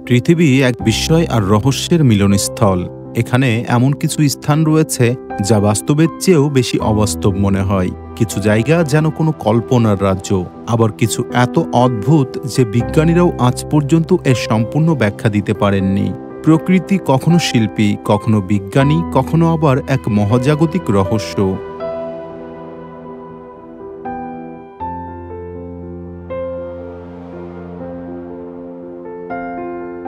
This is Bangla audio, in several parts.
পৃথিবী এক বিস্ময় আর রহস্যের মিলনস্থল। এখানে এমন কিছু স্থান রয়েছে যা বাস্তবের চেয়েও বেশি অবাস্তব মনে হয়। কিছু জায়গা যেন কোনো কল্পনার রাজ্য, আবার কিছু এত অদ্ভুত যে বিজ্ঞানীরাও আজ পর্যন্ত এর সম্পূর্ণ ব্যাখ্যা দিতে পারেননি। প্রকৃতি কখনো শিল্পী, কখনো বিজ্ঞানী, কখনো আবার এক মহাজাগতিক রহস্য।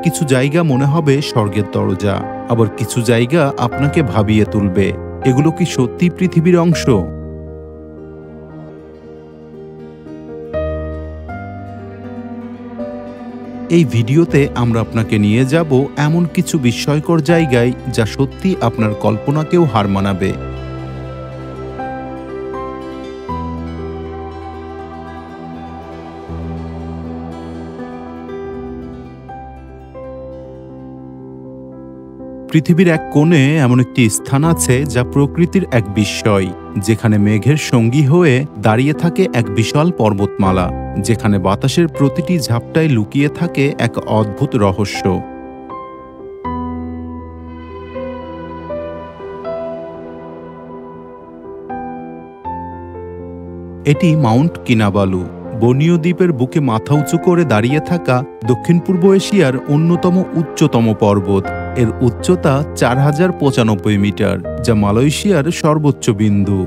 কিছু জায়গা মনে হবে স্বর্গের দরজা, আবার কিছু জায়গা আপনাকে ভাবিয়ে তুলবে, এগুলো কি সত্যি পৃথিবীর অংশ? এই ভিডিওতে আমরা আপনাকে নিয়ে যাব এমন কিছু বিস্ময়কর জায়গায় যা সত্যি আপনার কল্পনাকেও হার মানাবে। পৃথিবীর এক কোণে এমন একটি স্থান আছে যা প্রকৃতির এক বিস্ময়, যেখানে মেঘের সঙ্গী হয়ে দাঁড়িয়ে থাকে এক বিশাল পর্বতমালা, যেখানে বাতাসের প্রতিটি ঝাপটায় লুকিয়ে থাকে এক অদ্ভুত রহস্য। এটি মাউন্ট কিনাবালু, বর্নিও দ্বীপের বুকে মাথা উঁচু করে দাঁড়িয়ে থাকা দক্ষিণ পূর্ব এশিয়ার অন্যতম উচ্চতম পর্বত। এর উচ্চতা 4095 মিটার, যা মালয়েশিয়ার সর্বোচ্চ বিন্দু।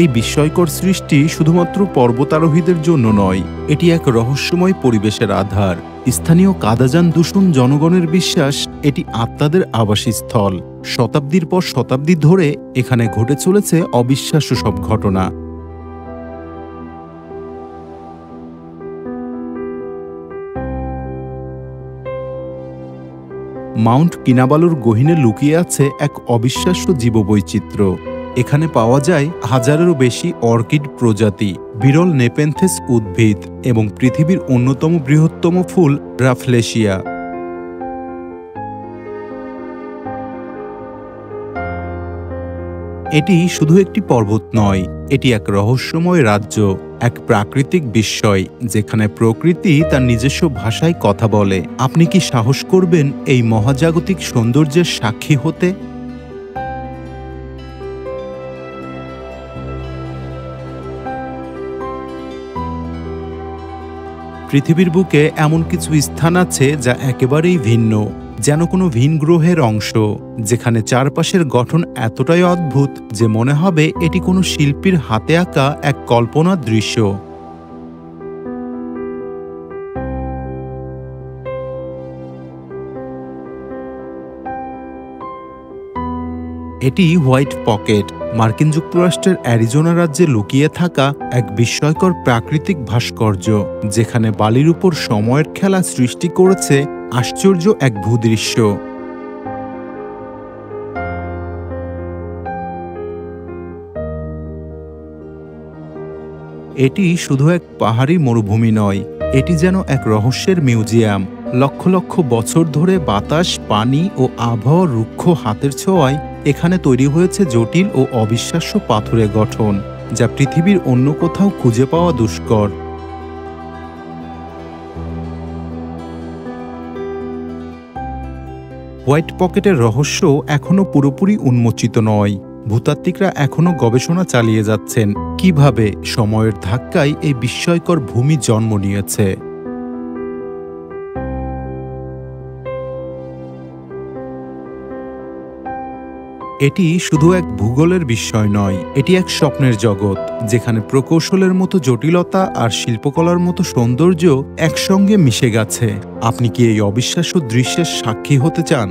এই বিস্ময়কর সৃষ্টি শুধুমাত্র পর্বতারোহীদের জন্য নয়, এটি এক রহস্যময় পরিবেশের আধার। স্থানীয় কাদাযান দূষণ জনগণের বিশ্বাস এটি আত্মাদের আবাসস্থল। শতাব্দীর পর শতাব্দী ধরে এখানে ঘটে চলেছে অবিশ্বাস্য সব ঘটনা। মাউন্ট কিনাবালুর গহীনে লুকিয়ে আছে এক অবিশ্বাস্য জীববৈচিত্র্য। এখানে পাওয়া যায় হাজারেরও বেশি অর্কিড প্রজাতি, বিরল নেপেনথেস উদ্ভিদ এবং পৃথিবীর অন্যতম বৃহত্তম ফুল রাফলেশিয়া। এটি শুধু একটি পর্বত নয়, এটি এক রহস্যময় রাজ্য, এক প্রাকৃতিক বিস্ময় যেখানে প্রকৃতি তার নিজস্ব ভাষায় কথা বলে। আপনি কি সাহস করবেন এই মহাজাগতিক সৌন্দর্যের সাক্ষী হতে? পৃথিবীর বুকে এমন কিছু স্থান আছে যা একেবারেই ভিন্ন, যেন কোনো ভিন গ্রহের অংশ, যেখানে চারপাশের গঠন এতটাই অদ্ভুত যে মনে হবে এটি কোনো শিল্পীর হাতে আঁকা এক কল্পনার দৃশ্য। এটি হোয়াইট পকেট, মার্কিন যুক্তরাষ্ট্রের অ্যারিজোনা রাজ্যে লুকিয়ে থাকা এক বিস্ময়কর প্রাকৃতিক ভাস্কর্য, যেখানে বালির উপর সময়ের খেলা সৃষ্টি করেছে আশ্চর্য এক ভূদৃশ্য। এটি শুধু এক পাহাড়ি মরুভূমি নয়, এটি যেন এক রহস্যের মিউজিয়াম। লক্ষ লক্ষ বছর ধরে বাতাস, পানি ও আবহাওয়ার রুক্ষ হাতের ছোঁয়ায় এখানে তৈরি হয়েছে জটিল ও অবিশ্বাস্য পাথুরে গঠন, যা পৃথিবীর অন্য কোথাও খুঁজে পাওয়া দুষ্কর। হোয়াইট পকেটের রহস্য এখনও পুরোপুরি উন্মোচিত নয়। ভূতাত্ত্বিকরা এখনও গবেষণা চালিয়ে যাচ্ছেন কিভাবে সময়ের ধাক্কায় এই বিস্ময়কর ভূমি জন্ম নিয়েছে। এটি শুধু এক ভূগোলের বিস্ময় নয়, এটি এক স্বপ্নের জগৎ, যেখানে প্রকৌশলের মতো জটিলতা আর শিল্পকলার মতো সৌন্দর্য একসঙ্গে মিশে গেছে। আপনি কি এই অবিশ্বাস্য দৃশ্যের সাক্ষী হতে চান?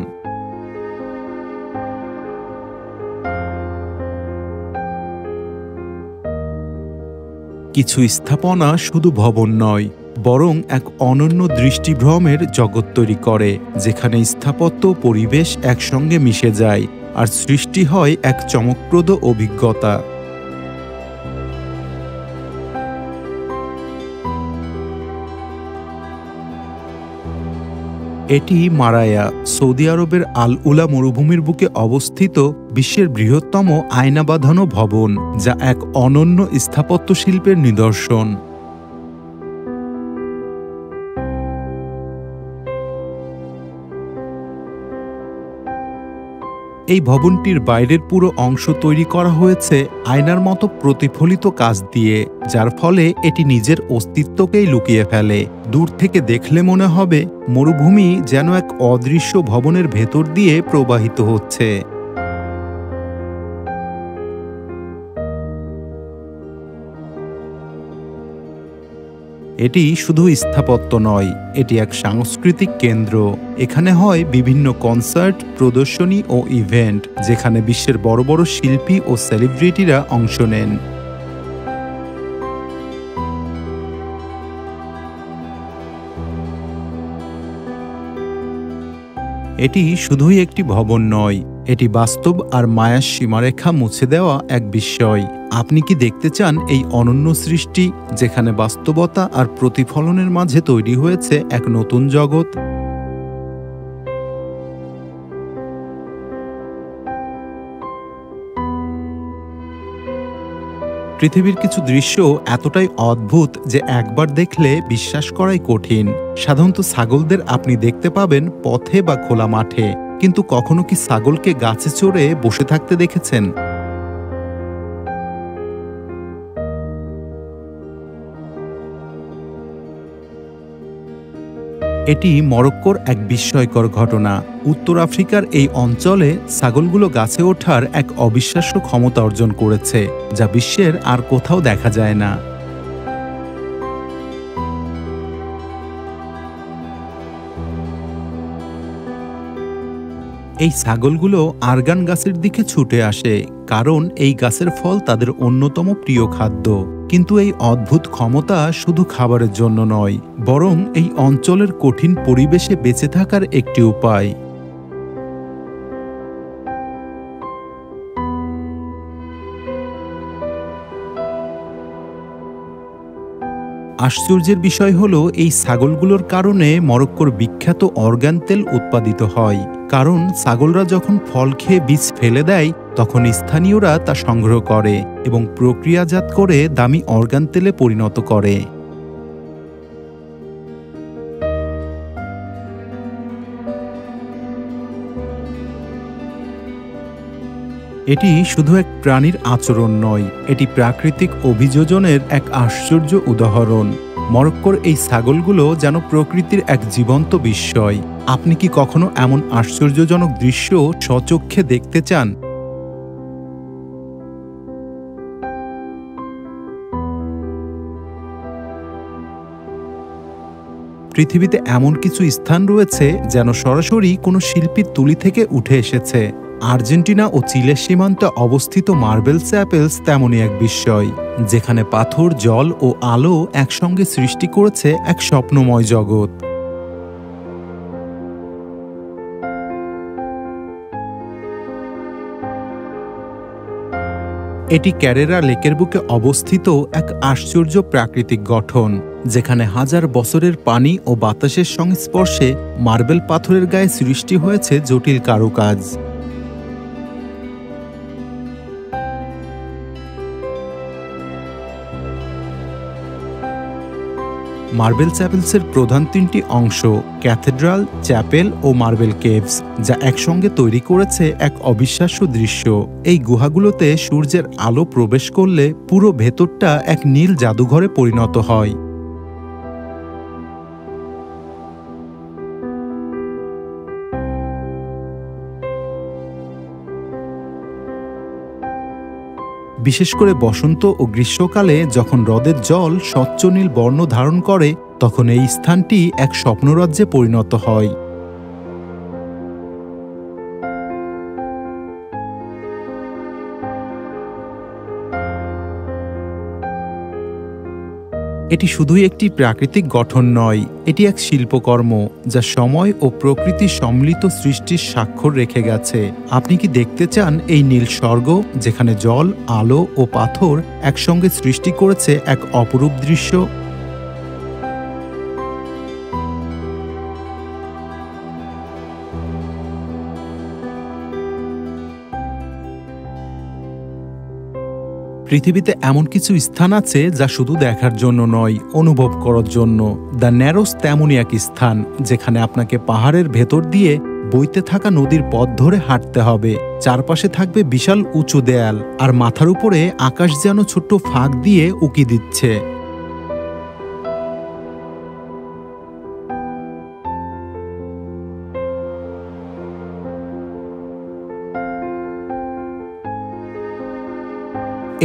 কিছু স্থাপনা শুধু ভবন নয়, বরং এক অনন্য দৃষ্টিভ্রমের জগৎ তৈরি করে, যেখানে স্থাপত্য ও পরিবেশ একসঙ্গে মিশে যায় আর সৃষ্টি হয় এক চমকপ্রদ অভিজ্ঞতা। এটি মারায়া, সৌদি আরবের আল উলা মরুভূমির বুকে অবস্থিত বিশ্বের বৃহত্তম আয়না বাঁধানো ভবন, যা এক অনন্য স্থাপত্য শিল্পের নিদর্শন। এই ভবনটির বাইরের পুরো অংশ তৈরি করা হয়েছে আয়নার মতো প্রতিফলিত কাচ দিয়ে, যার ফলে এটি নিজের অস্তিত্বকেই লুকিয়ে ফেলে। দূর থেকে দেখলে মনে হবে মরুভূমি যেন এক অদৃশ্য ভবনের ভেতর দিয়ে প্রবাহিত হচ্ছে। এটি শুধু স্থাপত্য নয়, এটি এক সাংস্কৃতিক কেন্দ্র। এখানে হয় বিভিন্ন কনসার্ট, প্রদর্শনী ও ইভেন্ট, যেখানে বিশ্বের বড় বড় শিল্পী ও সেলিব্রিটিরা অংশ নেন। এটি শুধুই একটি ভবন নয়, এটি বাস্তব আর মায়ার সীমারেখা মুছে দেওয়া এক বিস্ময়। আপনি কি দেখতে চান এই অনন্য সৃষ্টি, যেখানে বাস্তবতা আর প্রতিফলনের মাঝে তৈরি হয়েছে এক নতুন জগৎ? পৃথিবীর কিছু দৃশ্য এতটাই অদ্ভুত যে একবার দেখলে বিশ্বাস করাই কঠিন। সাধারণত ছাগলদের আপনি দেখতে পাবেন পথে বা খোলা মাঠে, কিন্তু কখনো কি ছাগলকে গাছে চড়ে বসে থাকতে দেখেছেন? এটি মরক্কোর এক বিস্ময়কর ঘটনা। উত্তর আফ্রিকার এই অঞ্চলে ছাগলগুলো গাছে ওঠার এক অবিশ্বাস্য ক্ষমতা অর্জন করেছে, যা বিশ্বের আর কোথাও দেখা যায় না। এই ছাগলগুলো আরগান গাছের দিকে ছুটে আসে, কারণ এই গাছের ফল তাদের অন্যতম প্রিয় খাদ্য। কিন্তু এই অদ্ভুত ক্ষমতা শুধু খাবারের জন্য নয়, বরং এই অঞ্চলের কঠিন পরিবেশে বেঁচে থাকার একটি উপায়। আশ্চর্যের বিষয় হলো, এই ছাগলগুলোর কারণে মরক্কোর বিখ্যাত অর্গান তেল উৎপাদিত হয়। কারণ ছাগলরা যখন ফল খেয়ে বীজ ফেলে দেয়, তখন স্থানীয়রা তা সংগ্রহ করে এবং প্রক্রিয়াজাত করে দামি অর্গান তেলে পরিণত করে। এটি শুধু এক প্রাণীর আচরণ নয়, এটি প্রাকৃতিক অভিযোজনের এক আশ্চর্য উদাহরণ। মরক্কোর এই ছাগলগুলো যেন প্রকৃতির এক জীবন্ত বিস্ময়। আপনি কি কখনো এমন আশ্চর্যজনক দৃশ্য স্বচক্ষে দেখতে চান? পৃথিবীতে এমন কিছু স্থান রয়েছে যেন সরাসরি কোনো শিল্পীর তুলি থেকে উঠে এসেছে। আর্জেন্টিনা ও চিলের সীমান্তে অবস্থিত মার্বেল চ্যাপেলস তেমনই এক বিস্ময়, যেখানে পাথর, জল ও আলো একসঙ্গে সৃষ্টি করেছে এক স্বপ্নময় জগৎ। এটি ক্যারেরা লেকের বুকে অবস্থিত এক আশ্চর্য প্রাকৃতিক গঠন, যেখানে হাজার বছরের পানি ও বাতাসের সংস্পর্শে মার্বেল পাথরের গায়ে সৃষ্টি হয়েছে জটিল কারুকাজ। মার্বেল চ্যাপেলসের প্রধান তিনটি অংশ, ক্যাথেড্রাল, চ্যাপেল ও মার্বেল কেভস, যা একসঙ্গে তৈরি করেছে এক অবিশ্বাস্য দৃশ্য। এই গুহাগুলোতে সূর্যের আলো প্রবেশ করলে পুরো ভেতরটা এক নীল জাদুঘরে পরিণত হয়। বিশেষ করে বসন্ত ও গ্রীষ্মকালে যখন হ্রদের জল স্বচ্ছ নীল বর্ণ ধারণ করে, তখন এই স্থানটি এক স্বপ্নরাজ্যে পরিণত হয়। এটি শুধুই একটি প্রাকৃতিক গঠন নয়, এটি এক শিল্পকর্ম যা সময় ও প্রকৃতির সম্মিলিত সৃষ্টির স্বাক্ষর রেখে গেছে। আপনি কি দেখতে চান এই নীল স্বর্গ, যেখানে জল, আলো ও পাথর একসঙ্গে সৃষ্টি করেছে এক অপরূপ দৃশ্য? পৃথিবীতে এমন কিছু স্থান আছে যা শুধু দেখার জন্য নয়, অনুভব করার জন্য। দ্য ন্যারোস তেমনই এক স্থান যেখানে আপনাকে পাহাড়ের ভেতর দিয়ে বইতে থাকা নদীর পথ ধরে হাঁটতে হবে। চারপাশে থাকবে বিশাল উঁচু দেয়াল, আর মাথার উপরে আকাশ যেন ছোট্ট ফাঁক দিয়ে উকি দিচ্ছে।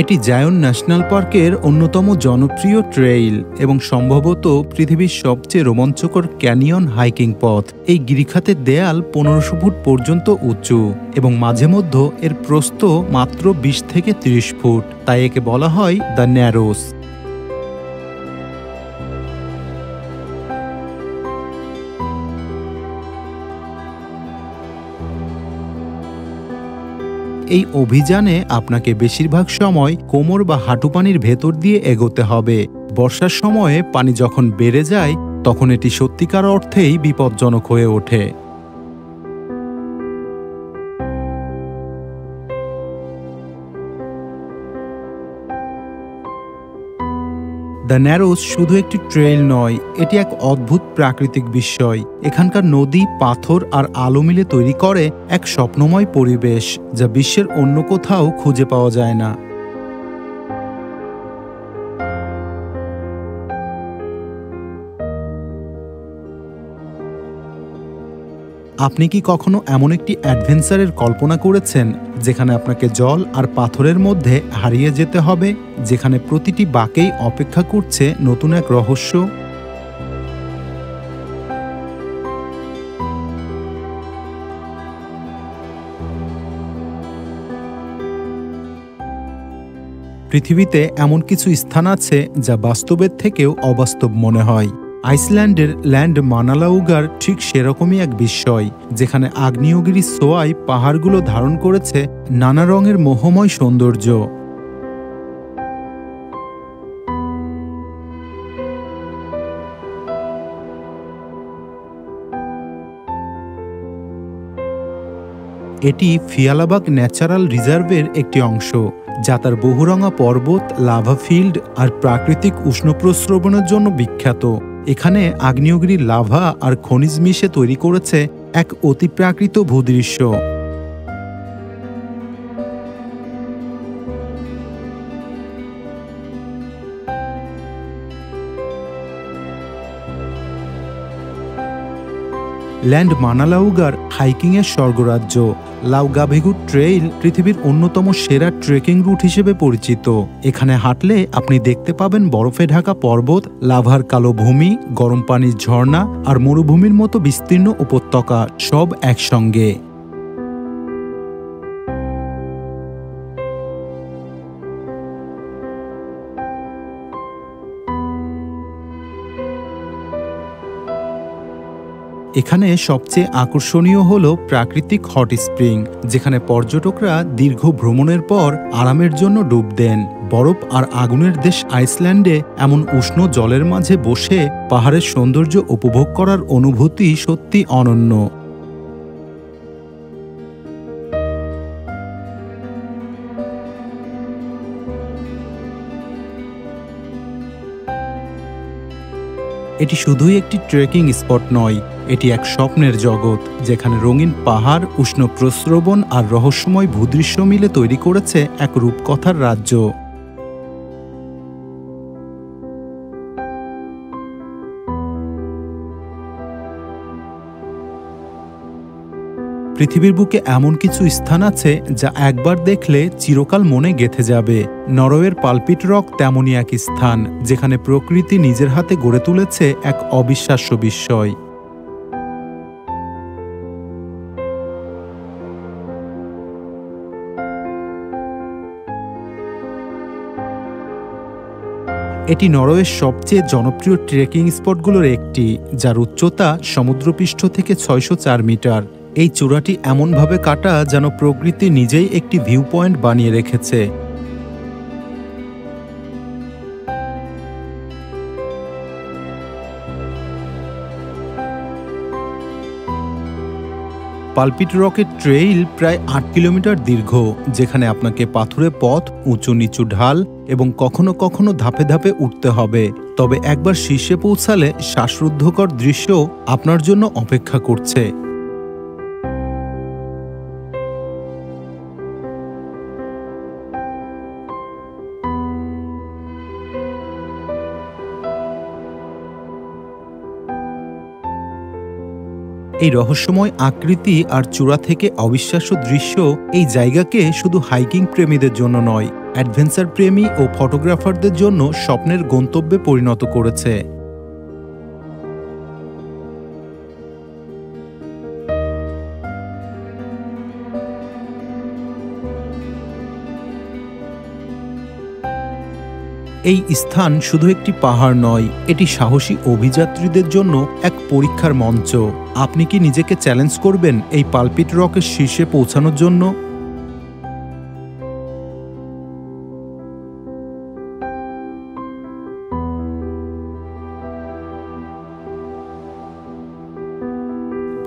এটি জায়ন ন্যাশনাল পার্কের অন্যতম জনপ্রিয় ট্রেইল এবং সম্ভবত পৃথিবীর সবচেয়ে রোমাঞ্চকর ক্যানিয়ন হাইকিং পথ। এই গিরিখাতের দেয়াল 1500 ফুট পর্যন্ত উঁচু এবং মাঝে মধ্যে এর প্রস্থ মাত্র 20 থেকে 30 ফুট, তাই একে বলা হয় দ্য ন্যারোস। এই অভিযানে আপনাকে বেশিরভাগ সময় কোমর বা হাঁটু পানির ভেতর দিয়ে এগোতে হবে। বর্ষার সময়ে পানি যখন বেড়ে যায় তখন এটি সত্যিকার অর্থেই বিপজ্জনক হয়ে ওঠে। দ্য ন্যারোস শুধু একটি ট্রেইল নয়, এটি এক অদ্ভুত প্রাকৃতিক বিস্ময়। এখানকার নদী, পাথর আর আলো মিলে তৈরি করে এক স্বপ্নময় পরিবেশ যা বিশ্বের অন্য কোথাও খুঁজে পাওয়া যায় না। আপনি কি কখনো এমন একটি অ্যাডভেঞ্চারের কল্পনা করেছেন যেখানে আপনাকে জল আর পাথরের মধ্যে হারিয়ে যেতে হবে, যেখানে প্রতিটি বাঁকেই অপেক্ষা করছে নতুন এক রহস্য? পৃথিবীতে এমন কিছু স্থান আছে যা বাস্তবের থেকেও অবাস্তব মনে হয়। আইসল্যান্ডের ল্যান্ড মানালাউগার ঠিক সেরকমই এক বিস্ময়, যেখানে আগ্নেয়গিরির ছোঁয়ায় পাহাড়গুলো ধারণ করেছে নানা রঙের মোহময় সৌন্দর্য। এটি ফিয়ালাবাগ ন্যাচারাল রিজার্ভের একটি অংশ, যা তার বহুরঙা পর্বত, লাভা ফিল্ড আর প্রাকৃতিক উষ্ণপ্রস্রবণের জন্য বিখ্যাত। এখানে আগ্নেয়গিরির লাভা আর খনিজ মিশে তৈরি করেছে এক অতিপ্রাকৃত ভূদৃশ্য। ল্যান্ড মানালাউগার হাইকিংয়ের স্বর্গরাজ্য। লাউগাভেগু ট্রেইল পৃথিবীর অন্যতম সেরা ট্রেকিং রুট হিসেবে পরিচিত। এখানে হাঁটলে আপনি দেখতে পাবেন বরফে ঢাকা পর্বত, লাভার কালো ভূমি, গরম পানির ঝর্ণা আর মরুভূমির মতো বিস্তীর্ণ উপত্যকা, সব একসঙ্গে। এখানে সবচেয়ে আকর্ষণীয় হল প্রাকৃতিক হট স্প্রিং, যেখানে পর্যটকরা দীর্ঘ ভ্রমণের পর আরামের জন্য ডুব দেন। বরফ আর আগুনের দেশ আইসল্যান্ডে এমন উষ্ণ জলের মাঝে বসে পাহাড়ের সৌন্দর্য উপভোগ করার অনুভূতি সত্যি অনন্য। এটি শুধুই একটি ট্রেকিং স্পট নয়, এটি এক স্বপ্নের জগৎ যেখানে রঙিন পাহাড়, উষ্ণ প্রস্রবণ আর রহস্যময় ভূদৃশ্য মিলে তৈরি করেছে এক রূপকথার রাজ্য। পৃথিবীর বুকে এমন কিছু স্থান আছে যা একবার দেখলে চিরকাল মনে গেঁথে যাবে। নরওয়ের পালপিট রক তেমনই এক স্থান যেখানে প্রকৃতি নিজের হাতে গড়ে তুলেছে এক অবিশ্বাস্য বিস্ময়। এটি নরওয়ের সবচেয়ে জনপ্রিয় ট্রেকিং স্পটগুলোর একটি, যার উচ্চতা সমুদ্রপৃষ্ঠ থেকে 604 মিটার। এই চূড়াটি এমনভাবে কাটা যেন প্রকৃতি নিজেই একটি ভিউ পয়েন্ট বানিয়ে রেখেছে। পালপিট রকের ট্রেইল প্রায় ৮ কিলোমিটার দীর্ঘ, যেখানে আপনাকে পাথুরে পথ, উঁচু নিচু ঢাল এবং কখনো কখনো ধাপে ধাপে উঠতে হবে। তবে একবার শীর্ষে পৌঁছালে শ্বাসরুদ্ধকর দৃশ্য আপনার জন্য অপেক্ষা করছে। এই রহস্যময় আকৃতি আর চূড়া থেকে অবিশ্বাস্য দৃশ্য এই জায়গাকে শুধু হাইকিং প্রেমীদের জন্য নয়, অ্যাডভেঞ্চার প্রেমী ও ফটোগ্রাফারদের জন্য স্বপ্নের গন্তব্যে পরিণত করেছে। এই স্থান শুধু একটি পাহাড় নয়, এটি সাহসী অভিযাত্রীদের জন্য এক পরীক্ষার মঞ্চ। আপনি কি নিজেকে চ্যালেঞ্জ করবেন এই পালপিট রকের শীর্ষে পৌঁছানোর জন্য?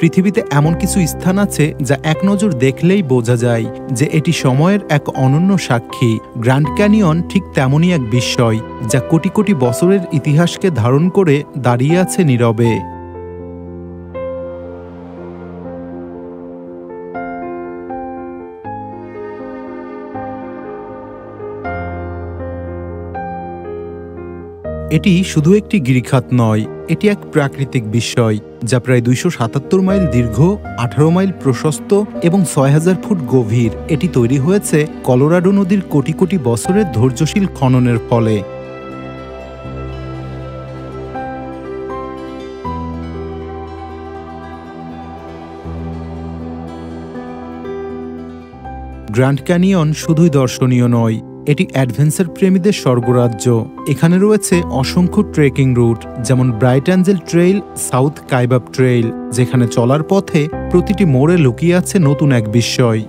পৃথিবীতে এমন কিছু স্থান আছে যা এক নজর দেখলেই বোঝা যায় যে এটি সময়ের এক অনন্য সাক্ষী। গ্র্যান্ড ক্যানিয়ন ঠিক তেমনই এক বিস্ময় যা কোটি কোটি বছরের ইতিহাসকে ধারণ করে দাঁড়িয়ে আছে নীরবে। এটি শুধু একটি গিরিখাত নয়, এটি এক প্রাকৃতিক বিস্ময় যা প্রায় ২৭৭ মাইল দীর্ঘ, ১৮ মাইল প্রশস্ত এবং ৬,০০০ ফুট গভীর। এটি তৈরি হয়েছে কলোরাডো নদীর কোটি কোটি বছরের ধৈর্যশীল খননের ফলে। গ্র্যান্ড ক্যানিয়ন শুধুই দর্শনীয় নয়, এটি অ্যাডভেঞ্চার প্রেমীদের স্বর্গরাজ্য। এখানে রয়েছে অসংখ্য ট্রেকিং রুট, যেমন Bright Angel trail, South Kaibab trail, যেখানে চলার পথে প্রতিটি মোড়ে লুকিয়ে আছে নতুন এক বিস্ময়।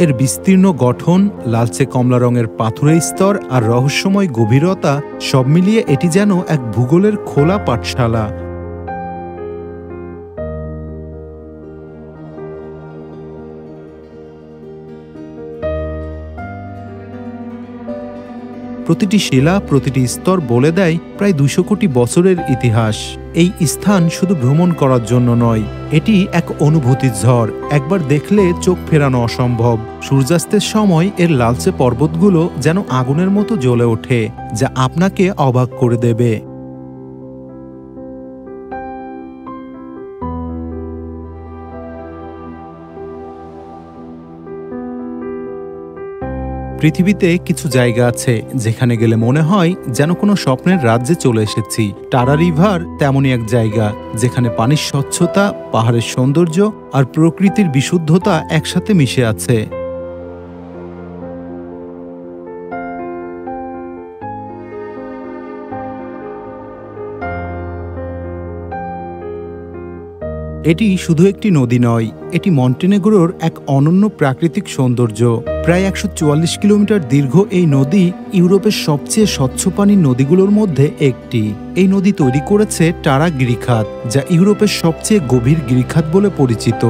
এর বিস্তীর্ণ গঠন, লালচে কমলা রঙের পাথুরে স্তর আর রহস্যময় গভীরতা সব মিলিয়ে এটি যেন এক ভূগোলের খোলা পাঠশালা। প্রতিটি শিলা, প্রতিটি স্তর বলে দেয় প্রায় ২০০ কোটি বছরের ইতিহাস। এই স্থান শুধু ভ্রমণ করার জন্য নয়, এটি এক অনুভূতির ঝড়। একবার দেখলে চোখ ফেরানো অসম্ভব। সূর্যাস্তের সময় এর লালচে পর্বতগুলো যেন আগুনের মতো জ্বলে ওঠে, যা আপনাকে অবাক করে দেবে। পৃথিবীতে কিছু জায়গা আছে যেখানে গেলে মনে হয় যেন কোনো স্বপ্নের রাজ্যে চলে এসেছি। টারা রিভার তেমনই এক জায়গা যেখানে পানির স্বচ্ছতা, পাহাড়ের সৌন্দর্য আর প্রকৃতির বিশুদ্ধতা একসাথে মিশে আছে। এটি শুধু একটি নদী নয়, এটি মন্টেনেগ্রোর এক অনন্য প্রাকৃতিক সৌন্দর্য। প্রায় ১৪৪ কিলোমিটার দীর্ঘ এই নদী ইউরোপের সবচেয়ে স্বচ্ছ পানির নদীগুলোর মধ্যে একটি। এই নদী তৈরি করেছে টারা গিরিখাত, যা ইউরোপের সবচেয়ে গভীর গিরিখাত বলে পরিচিত।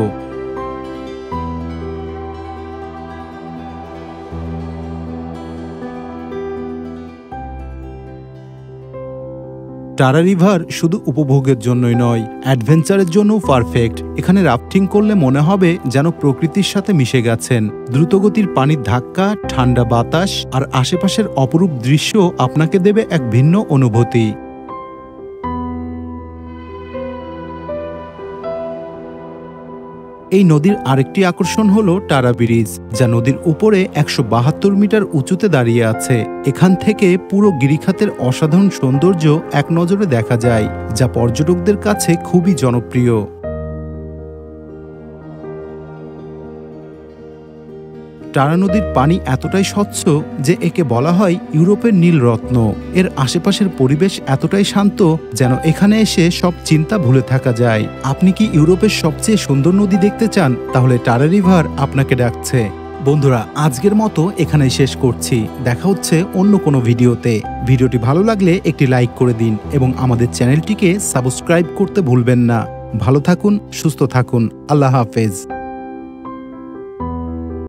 টারা রিভার শুধু উপভোগের জন্যই নয়, অ্যাডভেঞ্চারের জন্যও পারফেক্ট। এখানে রাফটিং করলে মনে হবে যেন প্রকৃতির সাথে মিশে গেছেন। দ্রুতগতির পানির ধাক্কা, ঠান্ডা বাতাস আর আশেপাশের অপরূপ দৃশ্য আপনাকে দেবে এক ভিন্ন অনুভূতি। এই নদীর আরেকটি আকর্ষণ হলো টারা ব্রিজ, যা নদীর উপরে ১৭২ মিটার উঁচুতে দাঁড়িয়ে আছে। এখান থেকে পুরো গিরিখাতের অসাধারণ সৌন্দর্য এক নজরে দেখা যায়, যা পর্যটকদের কাছে খুবই জনপ্রিয়। টারা নদীর পানি এতটাই স্বচ্ছ যে একে বলা হয় ইউরোপের নীল রত্ন। এর আশেপাশের পরিবেশ এতটাই শান্ত যেন এখানে এসে সব চিন্তা ভুলে থাকা যায়। আপনি কি ইউরোপের সবচেয়ে সুন্দর নদী দেখতে চান? তাহলে টারা রিভার আপনাকে ডাকছে। বন্ধুরা, আজকের মতো এখানেই শেষ করছি। দেখা হচ্ছে অন্য কোনো ভিডিওতে। ভিডিওটি ভালো লাগলে একটি লাইক করে দিন এবং আমাদের চ্যানেলটিকে সাবস্ক্রাইব করতে ভুলবেন না। ভালো থাকুন, সুস্থ থাকুন। আল্লাহ হাফেজ।